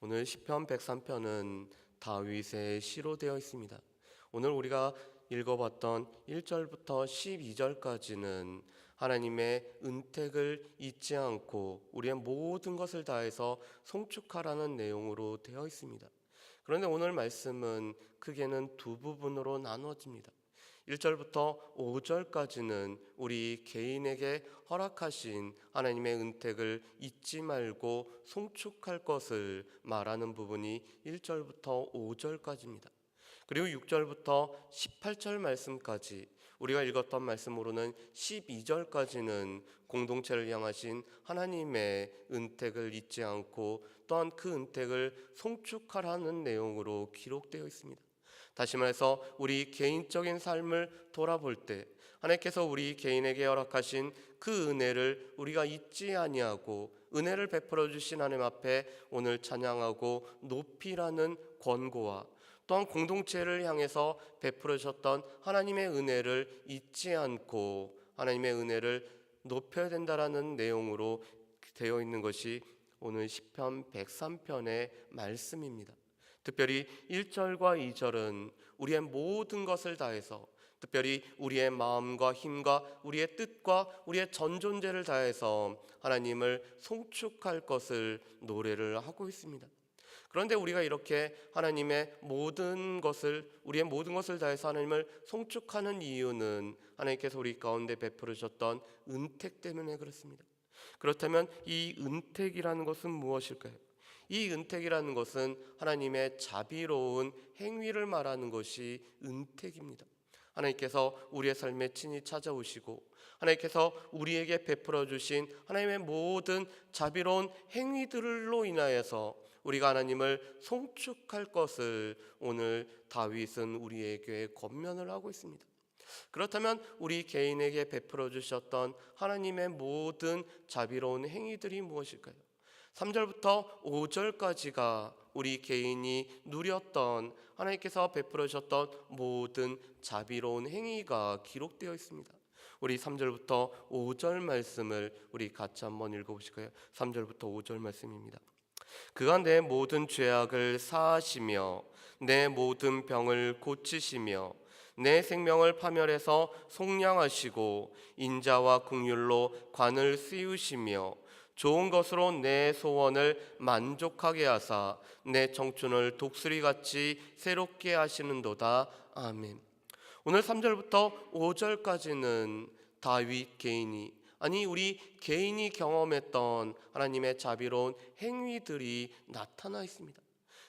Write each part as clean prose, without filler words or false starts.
오늘 시편 103편은 다윗의 시로 되어 있습니다. 오늘 우리가 읽어봤던 1절부터 12절까지는 하나님의 은택을 잊지 않고 우리의 모든 것을 다해서 송축하라는 내용으로 되어 있습니다. 그런데 오늘 말씀은 크게는 두 부분으로 나누어집니다. 1절부터 5절까지는 우리 개인에게 허락하신 하나님의 은택을 잊지 말고 송축할 것을 말하는 부분이 1절부터 5절까지입니다. 그리고 6절부터 18절 말씀까지 우리가 읽었던 말씀으로는 12절까지는 공동체를 향하신 하나님의 은택을 잊지 않고 또한 그 은택을 송축하라는 내용으로 기록되어 있습니다. 다시 말해서 우리 개인적인 삶을 돌아볼 때 하나님께서 우리 개인에게 허락하신 그 은혜를 우리가 잊지 아니하고 은혜를 베풀어 주신 하나님 앞에 오늘 찬양하고 높이라는 권고와 또한 공동체를 향해서 베풀어 주셨던 하나님의 은혜를 잊지 않고 하나님의 은혜를 높여야 된다라는 내용으로 되어 있는 것이 오늘 시편 103편의 말씀입니다. 특별히 1절과 2절은 우리의 모든 것을 다해서 특별히 우리의 마음과 힘과 우리의 뜻과 우리의 전 존재를 다해서 하나님을 송축할 것을 노래를 하고 있습니다. 그런데 우리가 이렇게 하나님의 모든 것을 우리의 모든 것을 다해서 하나님을 송축하는 이유는 하나님께서 우리 가운데 베풀어 주셨던 은택 때문에 그렇습니다. 그렇다면 이 은택이라는 것은 무엇일까요? 이 은택이라는 것은 하나님의 자비로운 행위를 말하는 것이 은택입니다. 하나님께서 우리의 삶에 친히 찾아오시고 하나님께서 우리에게 베풀어 주신 하나님의 모든 자비로운 행위들로 인하여서 우리가 하나님을 송축할 것을 오늘 다윗은 우리에게 권면을 하고 있습니다. 그렇다면 우리 개인에게 베풀어 주셨던 하나님의 모든 자비로운 행위들이 무엇일까요? 3절부터 5절까지가 우리 개인이 누렸던 하나님께서 베풀어 주셨던 모든 자비로운 행위가 기록되어 있습니다. 우리 3절부터 5절 말씀을 우리 같이 한번 읽어보실까요? 3절부터 5절 말씀입니다. 그가 내 모든 죄악을 사하시며 내 모든 병을 고치시며 내 생명을 파멸해서 속량하시고 인자와 긍휼로 관을 씌우시며 좋은 것으로 내 소원을 만족하게 하사 내 청춘을 독수리같이 새롭게 하시는도다. 아멘. 오늘 3절부터 5절까지는 다윗 개인이 아니 우리 개인이 경험했던 하나님의 자비로운 행위들이 나타나 있습니다.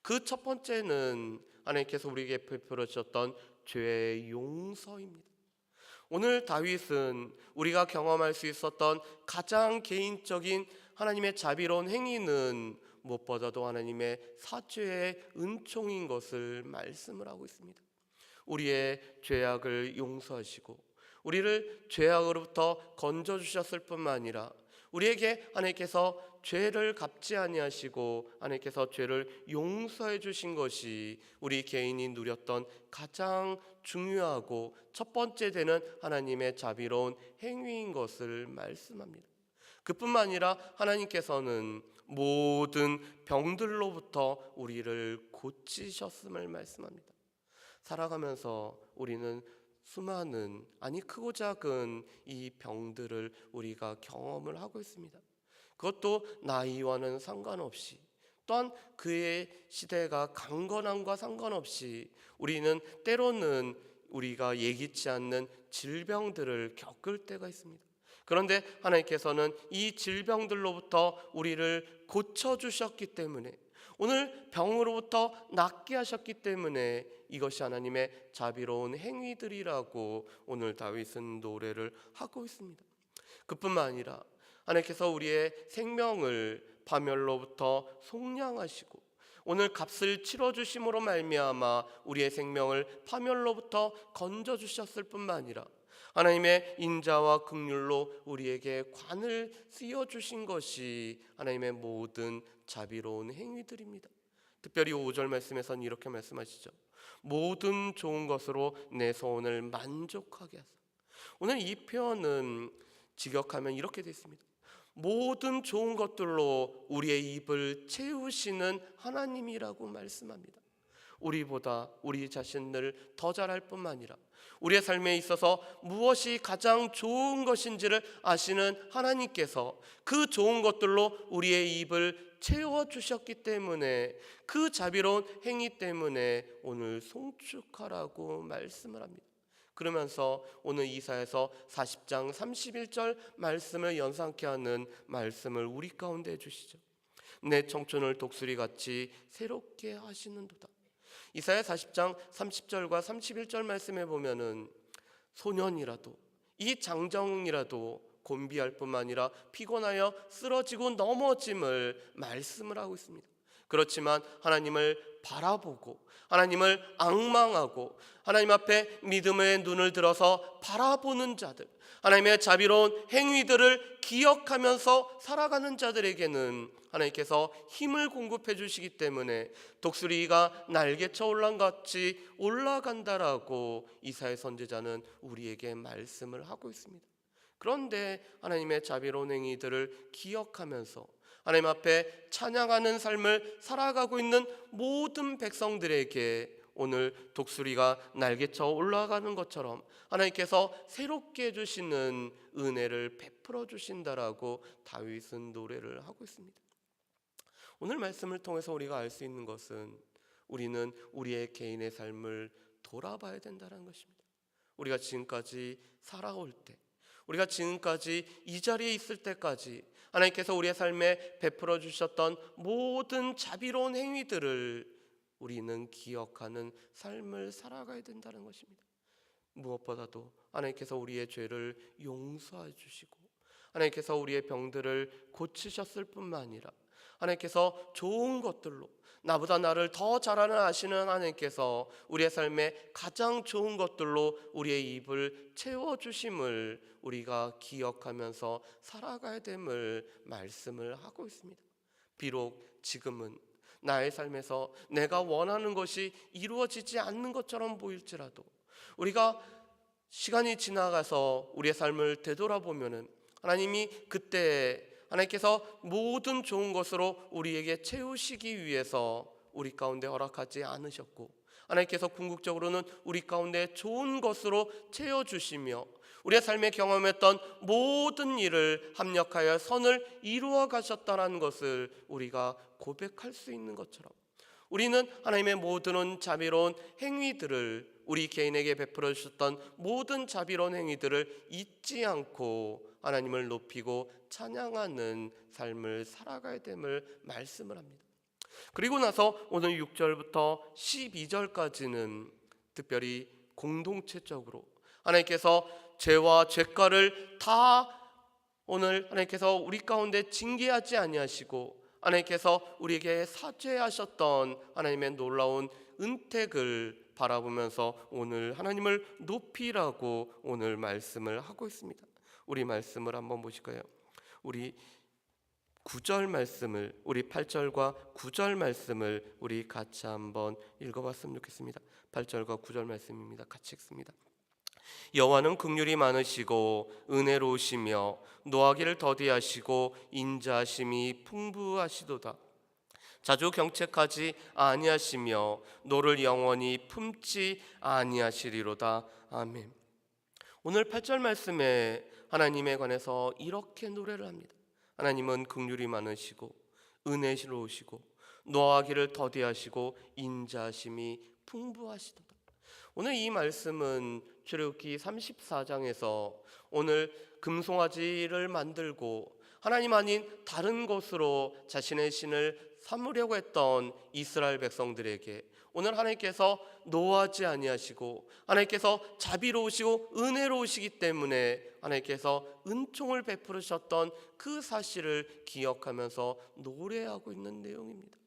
그 첫 번째는 하나님께서 우리에게 베풀어 주셨던 죄의 용서입니다. 오늘 다윗은 우리가 경험할 수 있었던 가장 개인적인 하나님의 자비로운 행위는 무엇보다도 하나님의 사죄의 은총인 것을 말씀을 하고 있습니다. 우리의 죄악을 용서하시고 우리를 죄악으로부터 건져주셨을 뿐만 아니라 우리에게 하나님께서 죄를 갚지 아니하시고 하나님께서 죄를 용서해 주신 것이 우리 개인이 누렸던 가장 중요하고 첫 번째 되는 하나님의 자비로운 행위인 것을 말씀합니다. 그뿐만 아니라 하나님께서는 모든 병들로부터 우리를 고치셨음을 말씀합니다. 살아가면서 우리는 수많은 크고 작은 이 병들을 우리가 경험을 하고 있습니다. 그것도 나이와는 상관없이 또한 그의 시대가 강건함과 상관없이 우리는 때로는 우리가 예기치 않는 질병들을 겪을 때가 있습니다. 그런데 하나님께서는 이 질병들로부터 우리를 고쳐주셨기 때문에 오늘 병으로부터 낫게 하셨기 때문에 이것이 하나님의 자비로운 행위들이라고 오늘 다윗은 노래를 하고 있습니다. 그뿐만 아니라 하나님께서 우리의 생명을 파멸로부터 속량하시고 오늘 값을 치러주심으로 말미암아 우리의 생명을 파멸로부터 건져주셨을 뿐만 아니라 하나님의 인자와 긍휼로 우리에게 관을 씌워주신 것이 하나님의 모든 자비로운 행위들입니다. 특별히 5절 말씀에서는 이렇게 말씀하시죠. 모든 좋은 것으로 내 소원을 만족하게 하사. 오늘 이 표현은 직역하면 이렇게 되어 있습니다. 모든 좋은 것들로 우리의 입을 채우시는 하나님이라고 말씀합니다. 우리보다 우리 자신을 더 잘할 뿐만 아니라 우리의 삶에 있어서 무엇이 가장 좋은 것인지를 아시는 하나님께서 그 좋은 것들로 우리의 입을 채워주셨기 때문에 그 자비로운 행위 때문에 오늘 송축하라고 말씀을 합니다. 그러면서 오늘 이사야서 40장 31절 말씀을 연상케 하는 말씀을 우리 가운데 해주시죠. 내 청춘을 독수리같이 새롭게 하시는도다. 이사야 40장 30절과 31절 말씀에 보면은 소년이라도 이 장정이라도 곤비할 뿐만 아니라 피곤하여 쓰러지고 넘어짐을 말씀을 하고 있습니다. 그렇지만 하나님을 바라보고 하나님을 앙망하고 하나님 앞에 믿음의 눈을 들어서 바라보는 자들, 하나님의 자비로운 행위들을 기억하면서 살아가는 자들에게는 하나님께서 힘을 공급해 주시기 때문에 독수리가 날개쳐 올라간 같이 올라간다라고 이사야 선지자는 우리에게 말씀을 하고 있습니다. 그런데 하나님의 자비로운 행위들을 기억하면서 하나님 앞에 찬양하는 삶을 살아가고 있는 모든 백성들에게 오늘 독수리가 날개쳐 올라가는 것처럼 하나님께서 새롭게 해주시는 은혜를 베풀어 주신다라고 다윗은 노래를 하고 있습니다. 오늘 말씀을 통해서 우리가 알 수 있는 것은 우리는 우리의 개인의 삶을 돌아봐야 된다는 것입니다. 우리가 지금까지 살아올 때, 우리가 지금까지 이 자리에 있을 때까지 하나님께서 우리의 삶에 베풀어 주셨던 모든 자비로운 행위들을 우리는 기억하는 삶을 살아가야 된다는 것입니다. 무엇보다도 하나님께서 우리의 죄를 용서해 주시고 하나님께서 우리의 병들을 고치셨을 뿐만 아니라 하나님께서 좋은 것들로 나보다 나를 더 잘 아시는 하나님께서 우리의 삶에 가장 좋은 것들로 우리의 입을 채워주심을 우리가 기억하면서 살아가야 됨을 말씀을 하고 있습니다. 비록 지금은 나의 삶에서 내가 원하는 것이 이루어지지 않는 것처럼 보일지라도 우리가 시간이 지나가서 우리의 삶을 되돌아보면은 하나님이 그때 하나님께서 모든 좋은 것으로 우리에게 채우시기 위해서 우리 가운데 허락하지 않으셨고 하나님께서 궁극적으로는 우리 가운데 좋은 것으로 채워주시며 우리의 삶에 경험했던 모든 일을 합력하여 선을 이루어 가셨다는 것을 우리가 고백할 수 있는 것처럼 우리는 하나님의 모든 자비로운 행위들을 우리 개인에게 베풀어 주셨던 모든 자비로운 행위들을 잊지 않고 하나님을 높이고 찬양하는 삶을 살아가야 됨을 말씀을 합니다. 그리고 나서 오늘 6절부터 12절까지는 특별히 공동체적으로 하나님께서 죄와 죄가를 다 오늘 하나님께서 우리 가운데 징계하지 아니하시고 하나님께서 우리에게 사죄하셨던 하나님의 놀라운 은택을 바라보면서 오늘 하나님을 높이라고 오늘 말씀을 하고 있습니다. 우리 말씀을 한번 보실까요? 우리 9절 말씀을 우리 8절과 9절 말씀을 우리 같이 한번 읽어봤으면 좋겠습니다. 8절과 9절 말씀입니다. 같이 읽습니다. 여호와는 긍휼이 많으시고 은혜로우시며 노하기를 더디하시고 인자하심이 풍부하시도다. 자주 경책하지 아니하시며 노를 영원히 품지 아니하시리로다. 아멘. 오늘 8절 말씀에 하나님에 관해서 이렇게 노래를 합니다. 하나님은 긍휼이 많으시고 은혜로우시고 노하기를 더디하시고 인자하심이 풍부하시도다. 오늘 이 말씀은 출애굽기 34장에서 오늘 금송아지를 만들고 하나님 아닌 다른 것으로 자신의 신을 삼으려고 했던 이스라엘 백성들에게 오늘 하나님께서 노하지 아니하시고 하나님께서 자비로우시고 은혜로우시기 때문에 하나님께서 은총을 베푸셨던 그 사실을 기억하면서 노래하고 있는 내용입니다.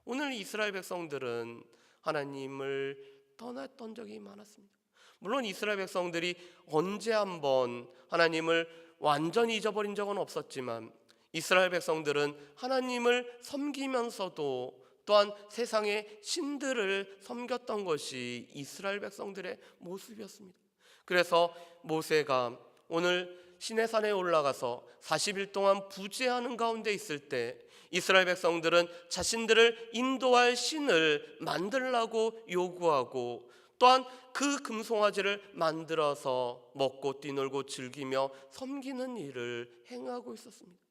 오늘 이스라엘 백성들은 하나님을 떠났던 적이 많았습니다. 물론 이스라엘 백성들이 언제 한번 하나님을 완전히 잊어버린 적은 없었지만 이스라엘 백성들은 하나님을 섬기면서도 또한 세상의 신들을 섬겼던 것이 이스라엘 백성들의 모습이었습니다. 그래서 모세가 오늘 시내산에 올라가서 40일 동안 부재하는 가운데 있을 때 이스라엘 백성들은 자신들을 인도할 신을 만들라고 요구하고, 또한 그 금송아지를 만들어서 먹고 뛰놀고 즐기며 섬기는 일을 행하고 있었습니다.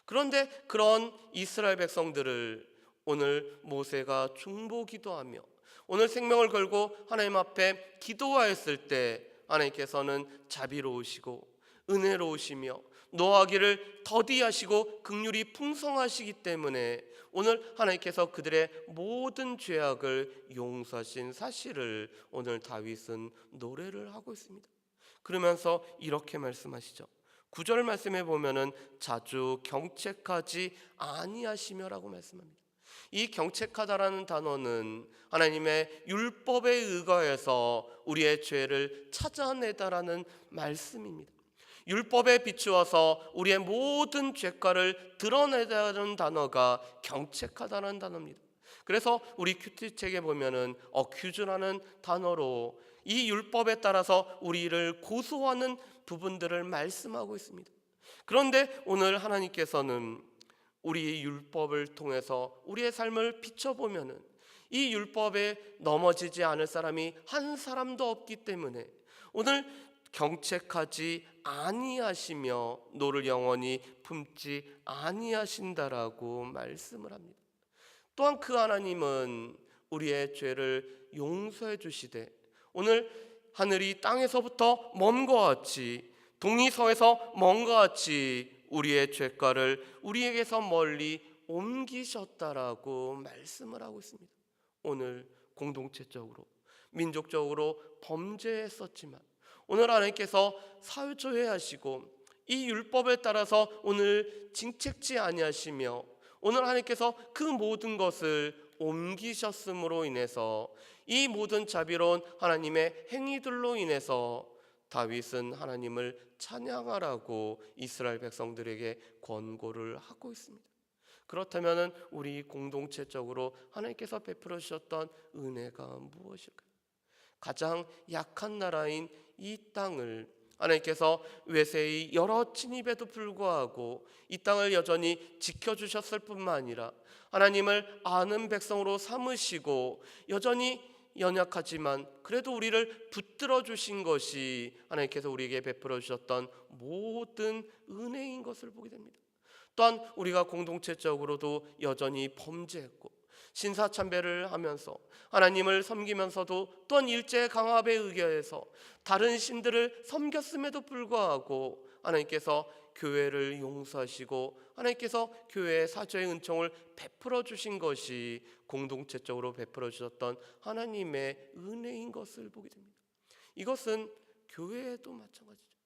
그런데 그런 이스라엘 백성들을 오늘 모세가 중보기도하며 오늘 생명을 걸고 하나님 앞에 기도하였을 때 하나님께서는 자비로우시고 은혜로우시며 노하기를 더디하시고 긍휼이 풍성하시기 때문에 오늘 하나님께서 그들의 모든 죄악을 용서하신 사실을 오늘 다윗은 노래를 하고 있습니다. 그러면서 이렇게 말씀하시죠. 9절 말씀에 보면은 자주 경책하지 아니하시며라고 말씀합니다. 이 경책하다라는 단어는 하나님의 율법에 의거해서 우리의 죄를 찾아내다라는 말씀입니다. 율법에 비추어서 우리의 모든 죄가를 드러내다는 단어가 경책하다는 단어입니다. 그래서 우리 큐티책에 보면은 어큐즈라는 단어로 이 율법에 따라서 우리를 고소하는 부분들을 말씀하고 있습니다. 그런데 오늘 하나님께서는 우리의 율법을 통해서 우리의 삶을 비춰보면은 이 율법에 넘어지지 않을 사람이 한 사람도 없기 때문에 오늘 경책하지 아니하시며 노를 영원히 품지 아니하신다라고 말씀을 합니다. 또한 그 하나님은 우리의 죄를 용서해 주시되 오늘 하늘이 땅에서부터 먼 것 같이 동이 서에서 먼 것 같이 우리의 죄가를 우리에게서 멀리 옮기셨다라고 말씀을 하고 있습니다. 오늘 공동체적으로 민족적으로 범죄했었지만 오늘 하나님께서 사유조회하시고 이 율법에 따라서 오늘 징책지 아니하시며 오늘 하나님께서 그 모든 것을 옮기셨음으로 인해서 이 모든 자비로운 하나님의 행위들로 인해서 다윗은 하나님을 찬양하라고 이스라엘 백성들에게 권고를 하고 있습니다. 그렇다면 우리 공동체적으로 하나님께서 베풀어 주셨던 은혜가 무엇일까요? 가장 약한 나라인 이 땅을 하나님께서 외세의 여러 침입에도 불구하고 이 땅을 여전히 지켜주셨을 뿐만 아니라 하나님을 아는 백성으로 삼으시고 여전히 연약하지만 그래도 우리를 붙들어 주신 것이 하나님께서 우리에게 베풀어 주셨던 모든 은혜인 것을 보게 됩니다. 또한 우리가 공동체적으로도 여전히 범죄했고 신사참배를 하면서 하나님을 섬기면서도 또한 일제강압에 의거해서 다른 신들을 섬겼음에도 불구하고 하나님께서 교회를 용서하시고 하나님께서 교회의 사죄의 은총을 베풀어 주신 것이 공동체적으로 베풀어 주셨던 하나님의 은혜인 것을 보게 됩니다. 이것은 교회에도 마찬가지죠.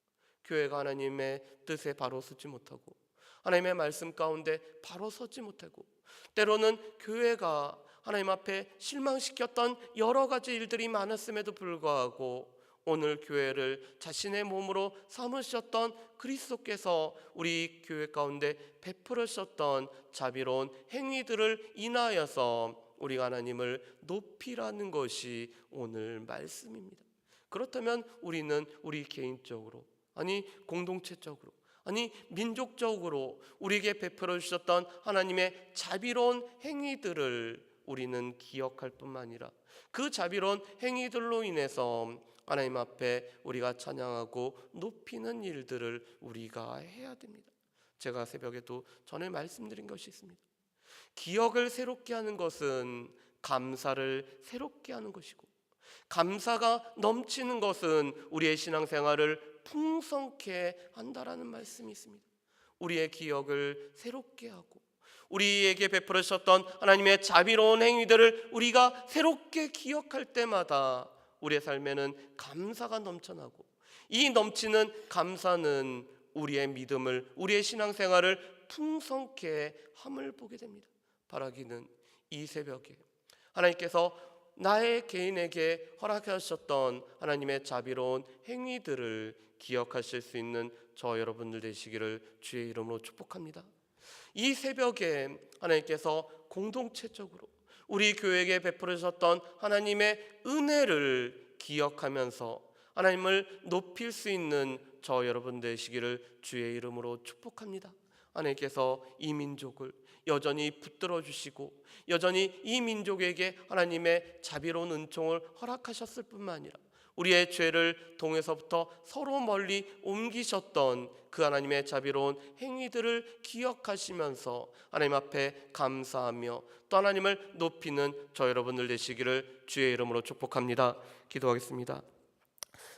교회가 하나님의 뜻에 바로 서지 못하고 하나님의 말씀 가운데 바로 서지 못하고 때로는 교회가 하나님 앞에 실망시켰던 여러 가지 일들이 많았음에도 불구하고 오늘 교회를 자신의 몸으로 삼으셨던 그리스도께서 우리 교회 가운데 베풀으셨던 자비로운 행위들을 인하여서 우리가 하나님을 높이라는 것이 오늘 말씀입니다. 그렇다면 우리는 우리 개인적으로 아니 공동체적으로 아니 민족적으로 우리에게 베풀어 주셨던 하나님의 자비로운 행위들을 우리는 기억할 뿐만 아니라 그 자비로운 행위들로 인해서 하나님 앞에 우리가 찬양하고 높이는 일들을 우리가 해야 됩니다. 제가 새벽에도 전에 말씀드린 것이 있습니다. 기억을 새롭게 하는 것은 감사를 새롭게 하는 것이고 감사가 넘치는 것은 우리의 신앙생활을 풍성케 한다라는 말씀이 있습니다. 우리의 기억을 새롭게 하고 우리에게 베풀어 주셨던 하나님의 자비로운 행위들을 우리가 새롭게 기억할 때마다 우리의 삶에는 감사가 넘쳐나고 이 넘치는 감사는 우리의 믿음을 우리의 신앙생활을 풍성케 함을 보게 됩니다. 바라기는 이 새벽에 하나님께서 나의 개인에게 허락하셨던 하나님의 자비로운 행위들을 기억하실 수 있는 저 여러분들 되시기를 주의 이름으로 축복합니다. 이 새벽에 하나님께서 공동체적으로 우리 교회에게 베풀어 주셨던 하나님의 은혜를 기억하면서 하나님을 높일 수 있는 저 여러분 되시기를 주의 이름으로 축복합니다. 하나님께서 이 민족을 여전히 붙들어 주시고 여전히 이 민족에게 하나님의 자비로운 은총을 허락하셨을 뿐만 아니라 우리의 죄를 동에서부터 서로 멀리 옮기셨던 그 하나님의 자비로운 행위들을 기억하시면서 하나님 앞에 감사하며 또 하나님을 높이는 저 여러분들 되시기를 주의 이름으로 축복합니다. 기도하겠습니다.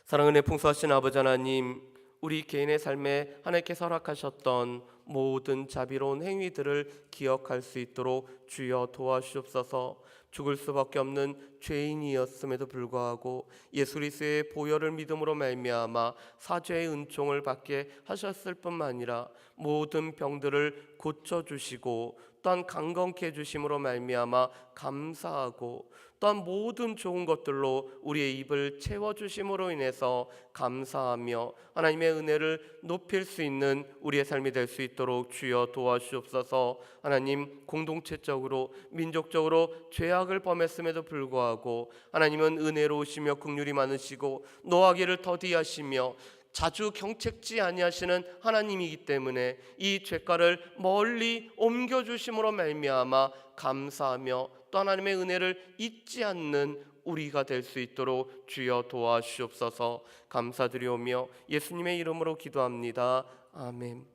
사랑은혜 풍성하신 아버지 하나님, 우리 개인의 삶에 하나님께서 허락하셨던 모든 자비로운 행위들을 기억할 수 있도록 주여 도와주옵소서. 죽을 수밖에 없는 죄인이었음에도 불구하고 예수 그리스도의 보혈을 믿음으로 말미암아 사죄의 은총을 받게 하셨을 뿐만 아니라 모든 병들을 고쳐주시고 또한 강건케 해주심으로 말미암아 감사하고 또한 모든 좋은 것들로 우리의 입을 채워주심으로 인해서 감사하며 하나님의 은혜를 높일 수 있는 우리의 삶이 될 수 있도록 주여 도와주옵소서. 하나님, 공동체적으로 민족적으로 죄악을 범했음에도 불구하고 하나님은 은혜로우시며 긍휼이 많으시고 노하기를 더디하시며 자주 경책지 아니하시는 하나님이기 때문에 이 죄가를 멀리 옮겨주심으로 말미암아 감사하며 또 하나님의 은혜를 잊지 않는 우리가 될 수 있도록 주여 도와주옵소서. 감사드리오며 예수님의 이름으로 기도합니다. 아멘.